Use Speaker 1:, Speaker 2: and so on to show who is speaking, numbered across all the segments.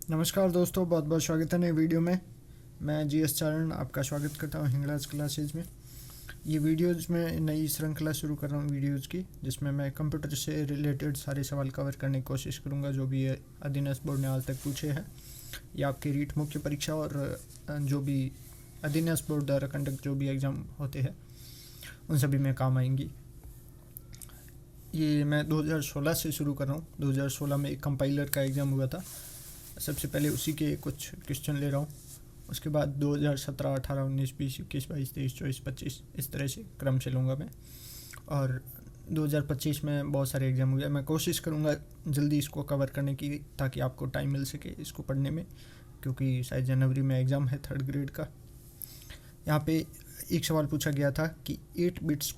Speaker 1: नमस्कार दोस्तों, बहुत बहुत स्वागत है नए वीडियो में। मैं जी एस चारण आपका स्वागत करता हूँ हिंगलाज क्लासेज में। ये वीडियोज़ में नई श्रृंखला शुरू कर रहा हूँ वीडियोज़ की, जिसमें मैं कंप्यूटर से रिलेटेड सारे सवाल कवर करने की कोशिश करूँगा जो भी अधीनस्थ बोर्ड ने आज तक पूछे हैं, या आपकी रीट मुख्य परीक्षा और जो भी अधीनस्थ बोर्ड द्वारा कंडक्ट जो भी एग्ज़ाम होते हैं उन सभी में काम आएंगी। ये मैं 2016 से शुरू कर रहा हूँ। 2016 में एक कंपाइलर का एग्ज़ाम हुआ था, सबसे पहले उसी के कुछ क्वेश्चन ले रहा हूँ। उसके बाद 2017, 18, 19, 20, 21, 22, 23, 24, 25 इस तरह से क्रम से लूँगा मैं। और 2025 में बहुत सारे एग्ज़ाम हुए। मैं कोशिश करूँगा जल्दी इसको कवर करने की, ताकि आपको टाइम मिल सके इसको पढ़ने में, क्योंकि शायद जनवरी में एग्ज़ाम है 3rd ग्रेड का। यहाँ पे एक सवाल पूछा गया था कि 8 बिट्स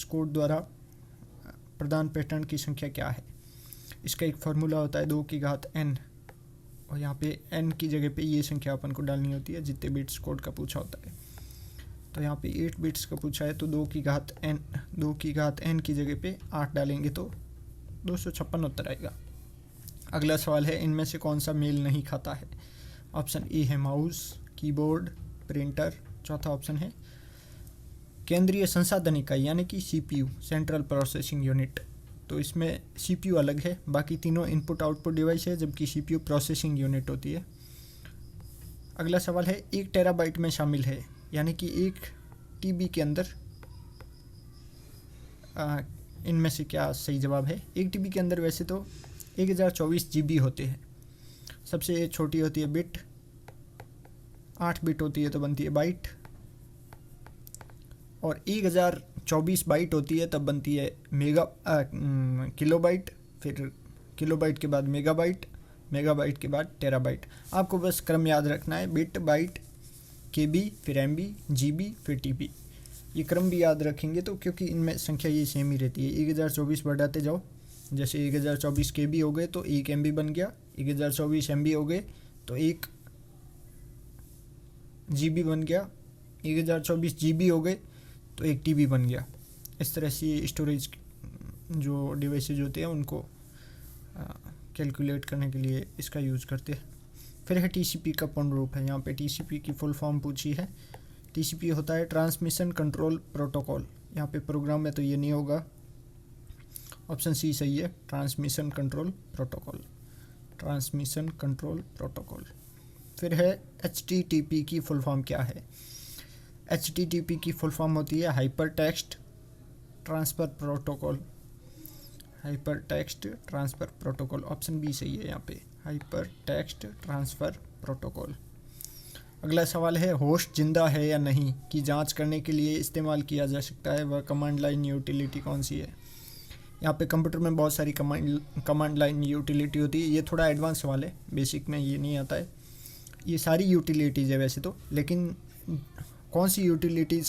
Speaker 1: कोड द्वारा प्रदान पैटर्न की संख्या क्या है। इसका एक फार्मूला होता है 2 की घात n, और यहाँ पे n की जगह पे ये संख्या अपन को डालनी होती है जितने बिट्स कोड का पूछा होता है। तो यहाँ पे 8 बिट्स का पूछा है तो 2 की घात n की जगह पे 8 डालेंगे तो 256 उत्तर आएगा। अगला सवाल है, इनमें से कौन सा मेल नहीं खाता है। ऑप्शन ए है माउस, कीबोर्ड, प्रिंटर। चौथा ऑप्शन है केंद्रीय संसाधन इकाई यानी कि CPU, सेंट्रल प्रोसेसिंग यूनिट। तो इसमें CPU अलग है, बाकी तीनों इनपुट आउटपुट डिवाइस है, जबकि CPU प्रोसेसिंग यूनिट होती है। अगला सवाल है, 1 टेराबाइट में शामिल है, यानी कि 1 TB के अंदर इनमें से क्या सही जवाब है। 1 TB के अंदर वैसे तो 1024 GB होते हैं। सबसे छोटी होती है बिट, 8 बिट होती है तो बनती है बाइट, और 1024 बाइट होती है तब बनती है किलोबाइट। फिर किलोबाइट के बाद मेगाबाइट, मेगाबाइट के बाद टेराबाइट। आपको बस क्रम याद रखना है, बिट, बाइट, KB, फिर MB, GB, फिर TB। ये क्रम भी याद रखेंगे तो, क्योंकि इनमें संख्या ये सेम ही रहती है। 1024 बढ़ाते जाओ, जैसे 1024 KB हो गए तो 1 MB बन गया, 1024 MB हो गए तो 1 GB बन गया, 1024 GB हो गए तो 1 TB बन गया। इस तरह से स्टोरेज जो डिवाइसेज होते हैं उनको कैलकुलेट करने के लिए इसका यूज़ करते हैं। फिर है TCP का पूर्ण रूप है। यहाँ पे TCP की फुल फॉर्म पूछी है। TCP होता है ट्रांसमिशन कंट्रोल प्रोटोकॉल। यहाँ पे प्रोग्राम में तो ये नहीं होगा, ऑप्शन सी सही है, transmission control protocol, transmission control protocol. फिर है HTTP की फुल फॉर्म क्या है। HTTP की फुल फॉर्म होती है hyper text transfer protocol, hyper text transfer protocol. Option B सही है यहाँ पे, हाइपर टेक्स्ट ट्रांसफ़र प्रोटोकॉल। अगला सवाल है, होस्ट जिंदा है या नहीं की जांच करने के लिए इस्तेमाल किया जा सकता है वह कमांड लाइन यूटिलिटी कौन सी है। यहाँ पे कंप्यूटर में बहुत सारी कमांड लाइन यूटिलिटी होती है। ये थोड़ा एडवांस सवाल है, बेसिक में ये नहीं आता है। ये सारी यूटिलिटीज़ है वैसे तो, लेकिन कौन सी यूटिलिटी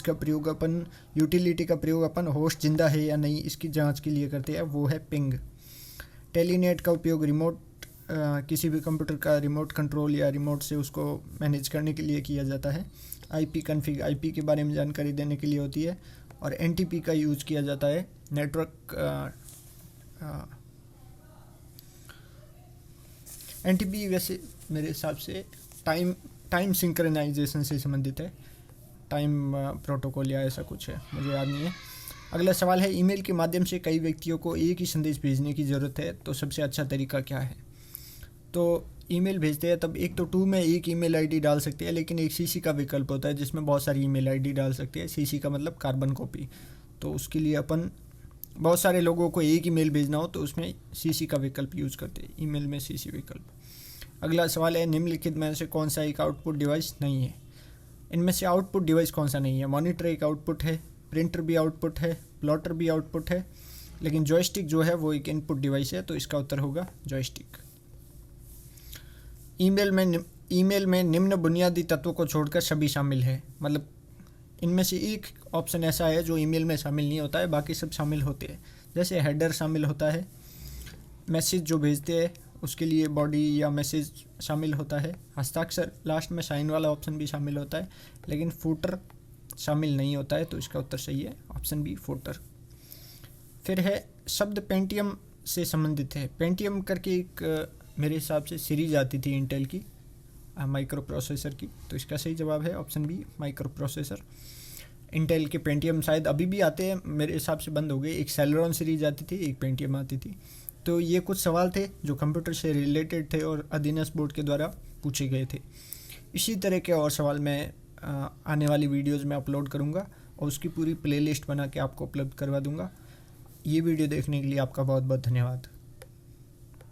Speaker 1: का प्रयोग अपन होस्ट जिंदा है या नहीं इसकी जांच के लिए करते हैं, वो है पिंग। टेलीनेट का उपयोग रिमोट किसी भी कंप्यूटर का रिमोट कंट्रोल या रिमोट से उसको मैनेज करने के लिए किया जाता है। IP कन्फिग IP के बारे में जानकारी देने के लिए होती है। और NTP का यूज किया जाता है नेटवर्क। NTP वैसे मेरे हिसाब से टाइम सिंक्रोनाइजेशन से संबंधित है, टाइम प्रोटोकॉल या ऐसा कुछ है, मुझे याद नहीं है। अगला सवाल है, ईमेल के माध्यम से कई व्यक्तियों को एक ही संदेश भेजने की ज़रूरत है तो सबसे अच्छा तरीका क्या है। तो ईमेल भेजते हैं तब एक तो टू में एक ईमेल आईडी डाल सकते हैं, लेकिन एक CC का विकल्प होता है जिसमें बहुत सारी ईमेल आईडी डाल सकते हैं। CC का मतलब कार्बन कॉपी। तो उसके लिए अपन बहुत सारे लोगों को एक ईमेल भेजना हो तो उसमें CC का विकल्प यूज़ करते हैं, ईमेल में CC विकल्प। अगला सवाल है, निम्नलिखित में से कौन सा एक आउटपुट डिवाइस नहीं है। इनमें से आउटपुट डिवाइस कौन सा नहीं है। मॉनिटर एक आउटपुट है, प्रिंटर भी आउटपुट है, प्लॉटर भी आउटपुट है, लेकिन जॉयस्टिक जो है वो एक इनपुट डिवाइस है, तो इसका उत्तर होगा जॉयस्टिक। ईमेल में निम्न बुनियादी तत्वों को छोड़कर सभी शामिल है, मतलब इनमें से एक ऑप्शन ऐसा है जो ईमेल में शामिल नहीं होता है, बाकी सब शामिल होते हैं। जैसे हेडर शामिल होता है, मैसेज जो भेजते हैं उसके लिए बॉडी या मैसेज शामिल होता है, हस्ताक्षर लास्ट में साइन वाला ऑप्शन भी शामिल होता है, लेकिन फूटर शामिल नहीं होता है, तो इसका उत्तर सही है ऑप्शन बी फूटर। फिर है शब्द पेंटियम से संबंधित है। पेंटियम करके एक मेरे हिसाब से सीरीज आती थी इंटेल की माइक्रो प्रोसेसर की, तो इसका सही जवाब है option B micro processor. Intel के पेंटियम शायद अभी भी आते हैं, मेरे हिसाब से बंद हो गए। एक सेलेरॉन सीरीज आती थी, एक पेंटियम आती थी। तो ये कुछ सवाल थे जो कंप्यूटर से रिलेटेड थे और अधीनस्थ बोर्ड के द्वारा पूछे गए थे। इसी तरह के और सवाल मैं आने वाली वीडियोज़ में अपलोड करूँगा और उसकी पूरी प्लेलिस्ट बना के आपको उपलब्ध करवा दूँगा। ये वीडियो देखने के लिए आपका बहुत बहुत धन्यवाद।